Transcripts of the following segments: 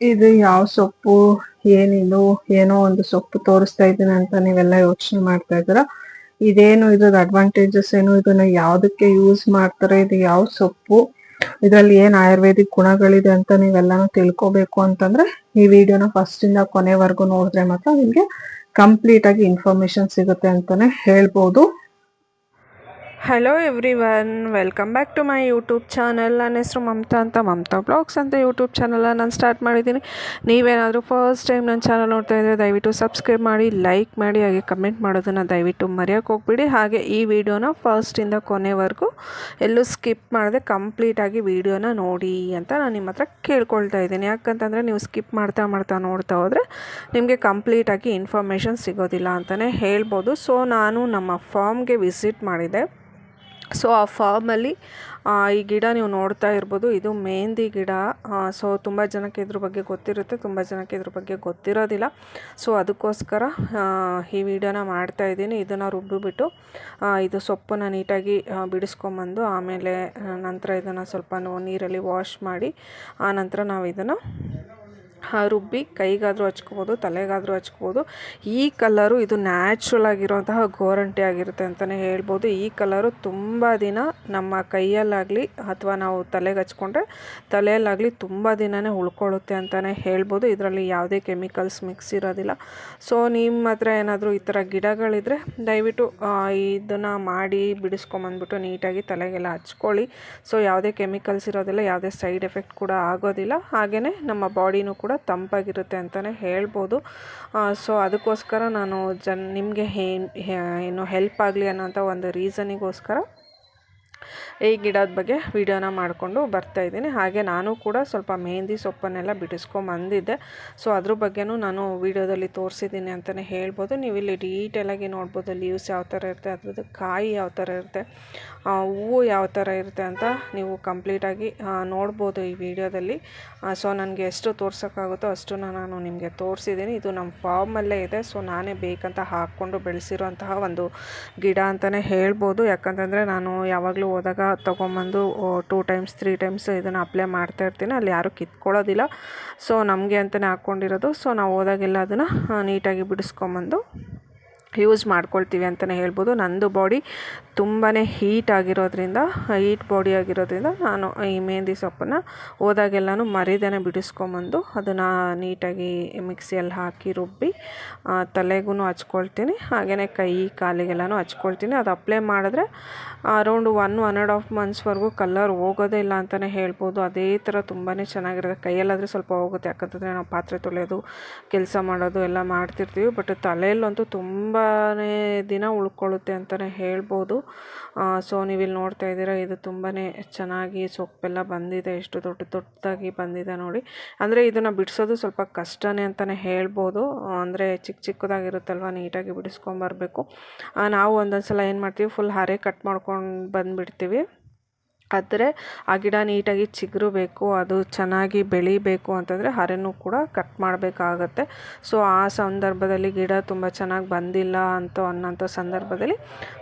ಇದು ಯಾವ ಸೊಪ್ಪು, ಏನಿದು, ಏನೋ ಒಂದು ಸೊಪ್ಪು ತೋರಿಸ್ತಾ ಇದ್ದೀನಿ ಅಂತ ನೀವೆಲ್ಲ ಯೋಚನೆ ಮಾಡ್ತಾ ಇದ್ದೀರಾ. ಇದೇನು ಇದ್ರದ್ದು ಅಡ್ವಾಂಟೇಜಸ್ ಏನು, ಇದನ್ನ ಯಾವ್ದಕ್ಕೆ ಯೂಸ್ ಮಾಡ್ತಾರೆ, ಇದು ಯಾವ ಸೊಪ್ಪು, ಇದರಲ್ಲಿ ಏನ್ ಆಯುರ್ವೇದಿಕ್ ಗುಣಗಳಿದೆ ಅಂತ ನೀವೆಲ್ಲಾನು ತಿಳ್ಕೊಬೇಕು ಅಂತಂದ್ರೆ ಈ ವಿಡಿಯೋನ ಫಸ್ಟ್ ಇಂದ ಕೊನೆವರೆಗೂ ನೋಡಿದ್ರೆ ಮಾತ್ರ ನಿಮ್ಗೆ ಕಂಪ್ಲೀಟ್ ಆಗಿ ಇನ್ಫಾರ್ಮೇಶನ್ ಸಿಗುತ್ತೆ ಅಂತಾನೆ ಹೇಳ್ಬೋದು. Hello everyone, welcome back to my YouTube channel. ನನ್ನ ಹೆಸರು ಮಮತಾ ಅಂತ, ಮಮತಾ ಬ್ಲಾಗ್ಸ್ ಅಂತ ಯೂಟ್ಯೂಬ್ ಚಾನಲ್ನ ನಾನು ಸ್ಟಾರ್ಟ್ ಮಾಡಿದ್ದೀನಿ. ನೀವೇನಾದರೂ ಫಸ್ಟ್ ಟೈಮ್ ನನ್ನ ಚಾನಲ್ ನೋಡ್ತಾ ಇದ್ದರೆ ದಯವಿಟ್ಟು ಸಬ್ಸ್ಕ್ರೈಬ್ ಮಾಡಿ, ಲೈಕ್ ಮಾಡಿ, ಹಾಗೆ ಕಮೆಂಟ್ ಮಾಡೋದನ್ನು ದಯವಿಟ್ಟು ಮರೆಯೋಕ್ಕೆ ಹೋಗ್ಬಿಡಿ. ಹಾಗೆ ಈ ವಿಡಿಯೋನ ಫಸ್ಟಿಂದ ಕೊನೆವರೆಗೂ ಎಲ್ಲೂ ಸ್ಕಿಪ್ ಮಾಡದೆ ಕಂಪ್ಲೀಟಾಗಿ ವಿಡಿಯೋನ ನೋಡಿ ಅಂತ ನಾನು ನಿಮ್ಮ ಹತ್ರ ಕೇಳ್ಕೊಳ್ತಾ ಇದ್ದೀನಿ. ಯಾಕಂತಂದರೆ ನೀವು ಸ್ಕಿಪ್ ಮಾಡ್ತಾ ನೋಡ್ತಾ ಹೋದರೆ ನಿಮಗೆ ಕಂಪ್ಲೀಟಾಗಿ ಇನ್ಫಾರ್ಮೇಷನ್ ಸಿಗೋದಿಲ್ಲ ಅಂತಲೇ ಹೇಳ್ಬೋದು. ಸೊ ನಾನು ನಮ್ಮ ಫಾರ್ಮ್ಗೆ ವಿಸಿಟ್ ಮಾಡಿದೆ. ಸೊ ಆ ಫಾರ್ಮಲ್ಲಿ ಈ ಗಿಡ ನೀವು ನೋಡ್ತಾ ಇರ್ಬೋದು, ಇದು ಮೆಹಂದಿ ಗಿಡ. ಸೊ ತುಂಬ ಜನಕ್ಕೆ ಇದ್ರ ಬಗ್ಗೆ ಗೊತ್ತಿರುತ್ತೆ, ತುಂಬ ಜನಕ್ಕೆ ಇದ್ರ ಬಗ್ಗೆ ಗೊತ್ತಿರೋದಿಲ್ಲ. ಸೊ ಅದಕ್ಕೋಸ್ಕರ ಈ ವಿಡಿಯೋನ ಮಾಡ್ತಾ ಇದ್ದೀನಿ. ಇದನ್ನು ರುಬ್ಬಿಬಿಟ್ಟು ಇದು ಸೊಪ್ಪನ್ನು ನೀಟಾಗಿ ಬಿಡಿಸ್ಕೊಂಬಂದು ಆಮೇಲೆ ನಂತರ ಇದನ್ನು ಸ್ವಲ್ಪ ನೀರಲ್ಲಿ ವಾಶ್ ಮಾಡಿ ಆ ನಂತರ ನಾವು ಇದನ್ನು ರುಬ್ಬಿ ಕೈಗಾದರೂ ಹಚ್ಕೋಬೋದು, ತಲೆಗಾದರೂ ಹಚ್ಕೋಬೋದು. ಈ ಕಲರು ಇದು ನ್ಯಾಚುರಲ್ ಆಗಿರುವಂತಹ ಗೋರಂಟಿ ಆಗಿರುತ್ತೆ ಅಂತಲೇ ಹೇಳ್ಬೋದು. ಈ ಕಲರು ತುಂಬ ದಿನ ನಮ್ಮ ಕೈಯಲ್ಲಾಗಲಿ ಅಥವಾ ನಾವು ತಲೆಗೆ ಹಚ್ಕೊಂಡ್ರೆ ತಲೆಯಲ್ಲಾಗಲಿ ತುಂಬ ದಿನವೇ ಉಳ್ಕೊಳ್ಳುತ್ತೆ ಅಂತಲೇ ಹೇಳ್ಬೋದು. ಇದರಲ್ಲಿ ಯಾವುದೇ ಕೆಮಿಕಲ್ಸ್ ಮಿಕ್ಸ್ ಇರೋದಿಲ್ಲ. ಸೊ ನಿಮ್ಮ ಹತ್ರ ಏನಾದರೂ ಈ ಥರ ಗಿಡಗಳಿದ್ರೆ ದಯವಿಟ್ಟು ಇದನ್ನು ಮಾಡಿ ಬಿಡಿಸ್ಕೊಂಬಂದ್ಬಿಟ್ಟು ನೀಟಾಗಿ ತಲೆಗೆಲ್ಲ ಹಚ್ಕೊಳ್ಳಿ. ಸೊ ಯಾವುದೇ ಕೆಮಿಕಲ್ಸ್ ಇರೋದಿಲ್ಲ, ಯಾವುದೇ ಸೈಡ್ ಎಫೆಕ್ಟ್ ಕೂಡ ಆಗೋದಿಲ್ಲ. ಹಾಗೆಯೇ ನಮ್ಮ ಬಾಡಿನೂ ಕೂಡ ತಂಪಾಗಿರುತ್ತೆ ಅಂತಲೇ ಹೇಳ್ಬೋದು. ಸೊ ಅದಕ್ಕೋಸ್ಕರ ನಾನು ನಿಮಗೆ ಏನು ಹೆಲ್ಪ್ ಆಗಲಿ ಅನ್ನೋಂಥ ಒಂದು ರೀಸನಿಗೋಸ್ಕರ ಈ ಗಿಡದ ಬಗ್ಗೆ ವಿಡಿಯೋನ ಮಾಡಿಕೊಂಡು ಬರ್ತಾಯಿದ್ದೀನಿ. ಹಾಗೆ ನಾನು ಕೂಡ ಸ್ವಲ್ಪ ಮೆಹಂದಿ ಸೊಪ್ಪನ್ನೆಲ್ಲ ಬಿಡಿಸ್ಕೊಂಬಂದಿದ್ದೆ. ಸೊ ಅದ್ರ ಬಗ್ಗೆನೂ ನಾನು ವಿಡಿಯೋದಲ್ಲಿ ತೋರಿಸಿದ್ದೀನಿ ಅಂತಲೇ ಹೇಳ್ಬೋದು. ನೀವು ಇಲ್ಲಿ ಡೀಟೇಲಾಗಿ ನೋಡ್ಬೋದು, ಲೀವ್ಸ್ ಯಾವ ಥರ ಇರುತ್ತೆ, ಅದ್ರದ್ದು ಕಾಯಿ ಯಾವ ಥರ ಇರುತ್ತೆ, ಹೂವು ಯಾವ ಥರ ಇರುತ್ತೆ ಅಂತ ನೀವು ಕಂಪ್ಲೀಟಾಗಿ ನೋಡ್ಬೋದು ಈ ವಿಡಿಯೋದಲ್ಲಿ. ಸೊ ನನಗೆ ಎಷ್ಟು ತೋರ್ಸೋಕ್ಕಾಗುತ್ತೋ ಅಷ್ಟನ್ನು ನಾನು ನಿಮಗೆ ತೋರಿಸಿದ್ದೀನಿ. ಇದು ನಮ್ಮ ಫಾರ್ಮಲ್ಲೇ ಇದೆ. ಸೊ ನಾನೇ ಬೇಕಂತ ಹಾಕ್ಕೊಂಡು ಬೆಳೆಸಿರೋಂತಹ ಒಂದು ಗಿಡ ಅಂತಲೇ ಹೇಳ್ಬೋದು. ಯಾಕಂತಂದರೆ ನಾನು ಯಾವಾಗಲೂ ಹೋದಾಗ ತೊಗೊಂಬಂದು 2 ಟೈಮ್ಸ್ 3 ಟೈಮ್ಸ್ ಇದನ್ನು ಅಪ್ಲೈ ಮಾಡ್ತಾ ಇರ್ತೀನಿ. ಅಲ್ಲಿ ಯಾರೂ ಕಿತ್ಕೊಳ್ಳೋದಿಲ್ಲ. ಸೊ ನಮಗೆ ಅಂತಲೇ ಹಾಕ್ಕೊಂಡಿರೋದು. ಸೊ ನಾವು ಹೋದಾಗೆಲ್ಲ ಅದನ್ನು ನೀಟಾಗಿ ಬಿಡಿಸ್ಕೊಂಬಂದು ಯೂಸ್ ಮಾಡ್ಕೊಳ್ತೀವಿ ಅಂತಲೇ ಹೇಳ್ಬೋದು. ನಂದು ಬಾಡಿ ತುಂಬಾ ಹೀಟ್ ಆಗಿರೋದ್ರಿಂದ, ಹೀಟ್ ಬಾಡಿ ಆಗಿರೋದ್ರಿಂದ ನಾನು ಈ ಮೆಹಂದಿ ಸೊಪ್ಪನ್ನು ಹೋದಾಗೆಲ್ಲನೂ ಮರಿದೇನೆ ಬಿಡಿಸ್ಕೊಂಬಂದು ಅದನ್ನು ನೀಟಾಗಿ ಮಿಕ್ಸಿಯಲ್ಲಿ ಹಾಕಿ ರುಬ್ಬಿ ತಲೆಗೂ ಹಚ್ಕೊಳ್ತೀನಿ. ಹಾಗೆಯೇ ಕೈ ಕಾಲಿಗೆಲ್ಲನೂ ಹಚ್ಕೊಳ್ತೀನಿ. ಅದು ಅಪ್ಲೈ ಮಾಡಿದ್ರೆ ಅರೌಂಡ್ 1.5 ಮಂತ್ಸ್ವರೆಗೂ ಕಲರ್ ಹೋಗೋದೇ ಇಲ್ಲ ಅಂತಲೇ ಹೇಳ್ಬೋದು. ಅದೇ ಥರ ತುಂಬಾ ಚೆನ್ನಾಗಿರುತ್ತೆ. ಕೈಯಲ್ಲಾದರೆ ಸ್ವಲ್ಪ ಹೋಗುತ್ತೆ, ಯಾಕಂತಂದರೆ ನಾವು ಪಾತ್ರೆ ತೊಳೆಯೋದು, ಕೆಲಸ ಮಾಡೋದು ಎಲ್ಲ ಮಾಡ್ತಿರ್ತೀವಿ. ಬಟ್ ತಲೆಯಲ್ಲಂತೂ ತುಂಬಾ ದಿನ ಉಳ್ಕೊಳ್ಳುತ್ತೆ ಅಂತಲೇ ಹೇಳ್ಬೋದು. ಸೊ ನೀವಿಲ್ಲಿ ನೋಡ್ತಾ ಇದ್ದೀರಾ, ಇದು ತುಂಬಾ ಚೆನ್ನಾಗಿ ಸೊಪ್ಪೆಲ್ಲ ಬಂದಿದೆ. ಎಷ್ಟು ದೊಡ್ಡದಾಗಿ ಬಂದಿದೆ ನೋಡಿ. ಅಂದರೆ ಇದನ್ನು ಬಿಡಿಸೋದು ಸ್ವಲ್ಪ ಕಷ್ಟನೇ ಅಂತಲೇ ಹೇಳ್ಬೋದು. ಅಂದರೆ ಚಿಕ್ಕದಾಗಿರುತ್ತಲ್ವ, ನೀಟಾಗಿ ಬಿಡಿಸ್ಕೊಂಬರ್ಬೇಕು. ನಾವು ಒಂದೊಂದು ಸಲ ಏನು ಮಾಡ್ತೀವಿ, ಫುಲ್ ಹರೆ ಕಟ್ ಮಾಡ್ಕೊಂಡು ಬಂದುಬಿಡ್ತೀವಿ. ಆದರೆ ಆ ಗಿಡ ನೀಟಾಗಿ ಚಿಗುರಬೇಕು, ಅದು ಚೆನ್ನಾಗಿ ಬೆಳಿಬೇಕು ಅಂತಂದರೆ ಹರೆನೂ ಕೂಡ ಕಟ್ ಮಾಡಬೇಕಾಗತ್ತೆ. ಸೊ ಆ ಸಂದರ್ಭದಲ್ಲಿ ಗಿಡ ತುಂಬ ಚೆನ್ನಾಗಿ ಬಂದಿಲ್ಲ ಅನ್ನೋಂಥ ಸಂದರ್ಭದಲ್ಲಿ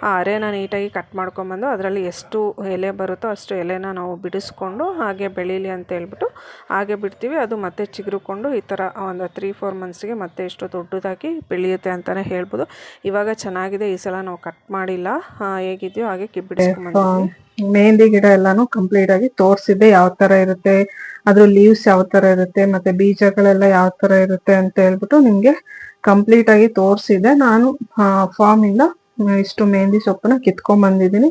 ಆ ಹರೆನ ನೀಟಾಗಿ ಕಟ್ ಮಾಡ್ಕೊಂಬಂದು ಅದರಲ್ಲಿ ಎಷ್ಟು ಎಲೆ ಬರುತ್ತೋ ಅಷ್ಟು ಎಲೆನ ನಾವು ಬಿಡಿಸ್ಕೊಂಡು ಹಾಗೆ ಬೆಳೀಲಿ ಅಂತ ಹೇಳ್ಬಿಟ್ಟು ಹಾಗೆ ಬಿಡ್ತೀವಿ. ಅದು ಮತ್ತೆ ಚಿಗುರುಕೊಂಡು ಈ ಥರ ಒಂದು 3-4 ಮಂತ್ಸ್ಗೆ ಮತ್ತೆ ಎಷ್ಟು ದೊಡ್ಡದಾಗಿ ಬೆಳೆಯುತ್ತೆ ಅಂತಲೇ ಹೇಳ್ಬೋದು. ಇವಾಗ ಚೆನ್ನಾಗಿದೆ. ಈ ಸಲ ನಾವು ಕಟ್ ಮಾಡಿಲ್ಲ, ಹೇಗಿದೆಯೋ ಹಾಗೆ ಬಿಡಿಸ್ಕೊಂಬಂದಿದ್ವಿ. ಮೆಹಂದಿ ಗಿಡ ಎಲ್ಲಾನು ಕಂಪ್ಲೀಟ್ ಆಗಿ ತೋರಿಸಿದ್ದೆ, ಯಾವ ತರ ಇರುತ್ತೆ, ಅದ್ರ ಲೀವ್ಸ್ ಯಾವ ತರ ಇರುತ್ತೆ, ಮತ್ತೆ ಬೀಜಗಳೆಲ್ಲ ಯಾವ ತರ ಇರುತ್ತೆ ಅಂತ ಹೇಳ್ಬಿಟ್ಟು ನಿಮ್ಗೆ ಕಂಪ್ಲೀಟ್ ಆಗಿ ತೋರಿಸಿದೆ. ನಾನು ಫಾರ್ಮ್ ಇಂದ ಇಷ್ಟು ಮೆಹಂದಿ ಸೊಪ್ಪನ್ನ ಕಿತ್ಕೊಂಡ್ ಬಂದಿದ್ದೀನಿ.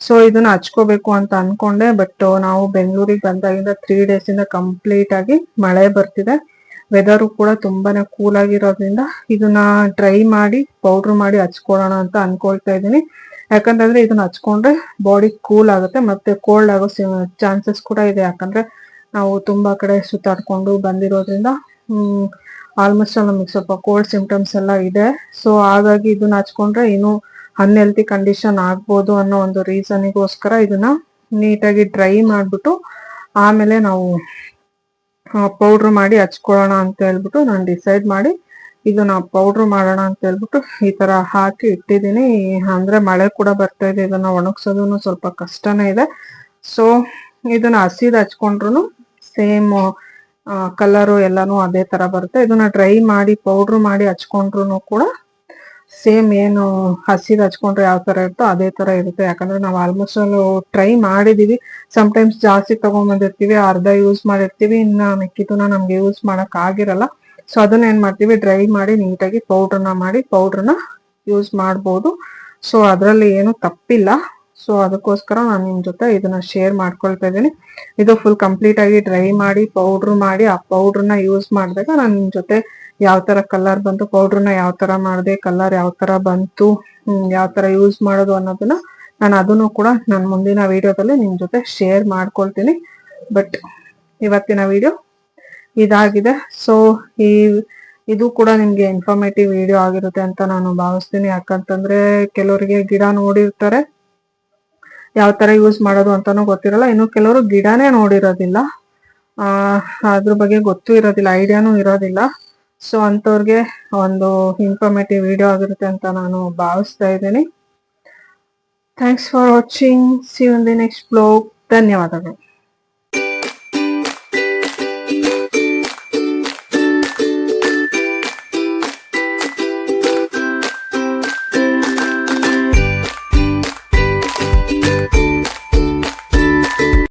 ಸೊ ಇದನ್ನ ಹಚ್ಕೋಬೇಕು ಅಂತ ಅನ್ಕೊಂಡೆ, ಬಟ್ ನಾವು ಬೆಂಗಳೂರಿಗೆ ಬಂದಾಗಿಂದ 3 ಡೇಸ್ ಇಂದ ಕಂಪ್ಲೀಟ್ ಆಗಿ ಮಳೆ ಬರ್ತಿದೆ. ವೆದರು ಕೂಡ ತುಂಬಾನೇ ಕೂಲ್ ಆಗಿರೋದ್ರಿಂದ ಇದನ್ನ ಡ್ರೈ ಮಾಡಿ ಪೌಡ್ರ್ ಮಾಡಿ ಹಚ್ಕೊಳ್ಳೋಣ ಅಂತ ಅನ್ಕೊಳ್ತಾ ಇದ್ದೀನಿ. ಯಾಕಂತಂದ್ರೆ ಇದನ್ನ ಹಚ್ಕೊಂಡ್ರೆ ಬಾಡಿ ಕೂಲ್ ಆಗುತ್ತೆ, ಮತ್ತೆ ಕೋಲ್ಡ್ ಆಗೋ ಚಾನ್ಸಸ್ ಕೂಡ ಇದೆ. ಯಾಕಂದ್ರೆ ನಾವು ತುಂಬಾ ಕಡೆ ಸುತ್ತಾಡ್ಕೊಂಡು ಬಂದಿರೋದ್ರಿಂದ ಆಲ್ಮೋಸ್ಟ್ ನಮಗೆ ಸ್ವಲ್ಪ ಕೋಲ್ಡ್ ಸಿಂಪ್ಟಮ್ಸ್ ಎಲ್ಲ ಇದೆ. ಸೊ ಹಾಗಾಗಿ ಇದನ್ನ ಹಚ್ಕೊಂಡ್ರೆ ಇನ್ನೂ ಅನ್ಹೆಲ್ತಿ ಕಂಡೀಷನ್ ಆಗ್ಬೋದು ಅನ್ನೋ ಒಂದು ರೀಸನ್ಗೋಸ್ಕರ ಇದನ್ನ ನೀಟಾಗಿ ಡ್ರೈ ಮಾಡ್ಬಿಟ್ಟು ಆಮೇಲೆ ನಾವು ಪೌಡ್ರ್ ಮಾಡಿ ಹಚ್ಕೊಳ್ಳೋಣ ಅಂತ ಹೇಳ್ಬಿಟ್ಟು ನಾನು ಡಿಸೈಡ್ ಮಾಡಿ ಇದನ್ನ ಪೌಡ್ರ್ ಮಾಡೋಣ ಅಂತ ಹೇಳ್ಬಿಟ್ಟು ಈ ತರ ಹಾಕಿ ಇಟ್ಟಿದ್ದೀನಿ. ಅಂದ್ರೆ ಮಳೆ ಕೂಡ ಬರ್ತಾ ಇದೆ, ಇದನ್ನ ಒಣಗ್ಸೋದು ಸ್ವಲ್ಪ ಕಷ್ಟನೇ ಇದೆ. ಸೊ ಇದನ್ನ ಹಸಿದ್ ಹಚ್ಕೊಂಡ್ರು ಸೇಮ್ ಕಲರು ಎಲ್ಲಾನು ಅದೇ ತರ ಬರುತ್ತೆ. ಇದನ್ನ ಡ್ರೈ ಮಾಡಿ ಪೌಡ್ರ್ ಮಾಡಿ ಹಚ್ಕೊಂಡ್ರು ಕೂಡ ಸೇಮ್ ಏನು ಹಸಿದ್ ಹಚ್ಕೊಂಡ್ರೆ ಯಾವ ತರ ಇರುತ್ತೋ ಅದೇ ತರ ಇರುತ್ತೆ. ಯಾಕಂದ್ರೆ ನಾವು ಆಲ್ಮೋಸ್ಟ್ ಟ್ರೈ ಮಾಡಿದೀವಿ. ಟೈಮ್ಸ್ ಜಾಸ್ತಿ ತಗೊಂಡ್ಬಂದಿರ್ತೀವಿ, ಅರ್ಧ ಯೂಸ್ ಮಾಡಿರ್ತೀವಿ, ಇನ್ನ ಮಿಕ್ಕಿದನ್ನ ನಮ್ಗೆ ಯೂಸ್ ಮಾಡಕ್ ಆಗಿರಲ್ಲ. ಸೊ ಅದನ್ನ ಏನ್ ಮಾಡ್ತೀವಿ, ಡ್ರೈ ಮಾಡಿ ನೀಟಾಗಿ ಪೌಡ್ರನ್ನ ಯೂಸ್ ಮಾಡ್ಬೋದು. ಸೊ ಅದರಲ್ಲಿ ಏನು ತಪ್ಪಿಲ್ಲ. ಸೊ ಅದಕ್ಕೋಸ್ಕರ ನಾನು ನಿಮ್ ಜೊತೆ ಇದನ್ನ ಶೇರ್ ಮಾಡ್ಕೊಳ್ತಾ ಇದ್ದೀನಿ. ಇದು ಫುಲ್ ಕಂಪ್ಲೀಟ್ ಆಗಿ ಡ್ರೈ ಮಾಡಿ ಪೌಡ್ರ್ ಮಾಡಿ ಆ ಪೌಡ್ರನ್ನ ಯೂಸ್ ಮಾಡಿದಾಗ ನಾನು ನಿಮ್ ಜೊತೆ ಯಾವ ತರ ಕಲರ್ ಬಂತು, ಪೌಡ್ರನ್ನ ಯಾವ ತರ ಮಾಡಿದೆ, ಕಲರ್ ಯಾವ ತರ ಬಂತು, ಯಾವ ತರ ಯೂಸ್ ಮಾಡೋದು ಅನ್ನೋದನ್ನ ನಾನು ಅದನ್ನು ಕೂಡ ನನ್ನ ಮುಂದಿನ ವಿಡಿಯೋದಲ್ಲಿ ನಿಮ್ ಜೊತೆ ಶೇರ್ ಮಾಡ್ಕೊಳ್ತೀನಿ. ಬಟ್ ಇವತ್ತಿನ ವಿಡಿಯೋ ಇದಾಗಿದೆ. ಸೊ ಇದು ಕೂಡ ನಿಮ್ಗೆ ಇನ್ಫಾರ್ಮೇಟಿವ್ ವಿಡಿಯೋ ಆಗಿರುತ್ತೆ ಅಂತ ನಾನು ಭಾವಿಸ್ತೀನಿ. ಯಾಕಂತಂದ್ರೆ ಕೆಲವರಿಗೆ ಗಿಡ ನೋಡಿರ್ತಾರೆ, ಯಾವ ತರ ಯೂಸ್ ಮಾಡೋದು ಅಂತಾನು ಗೊತ್ತಿರಲ್ಲ. ಇನ್ನು ಕೆಲವರು ಗಿಡನೇ ನೋಡಿರೋದಿಲ್ಲ, ಅದ್ರ ಬಗ್ಗೆ ಗೊತ್ತೂ ಇರೋದಿಲ್ಲ, ಐಡಿಯಾನು ಇರೋದಿಲ್ಲ. ಸೊ ಅಂತವ್ರಿಗೆ ಒಂದು ಇನ್ಫಾರ್ಮೇಟಿವ್ ವಿಡಿಯೋ ಆಗಿರುತ್ತೆ ಅಂತ ನಾನು ಭಾವಿಸ್ತಾ ಇದ್ದೀನಿ. Thanks for watching. See you in the next blog. ಧನ್ಯವಾದಗಳು.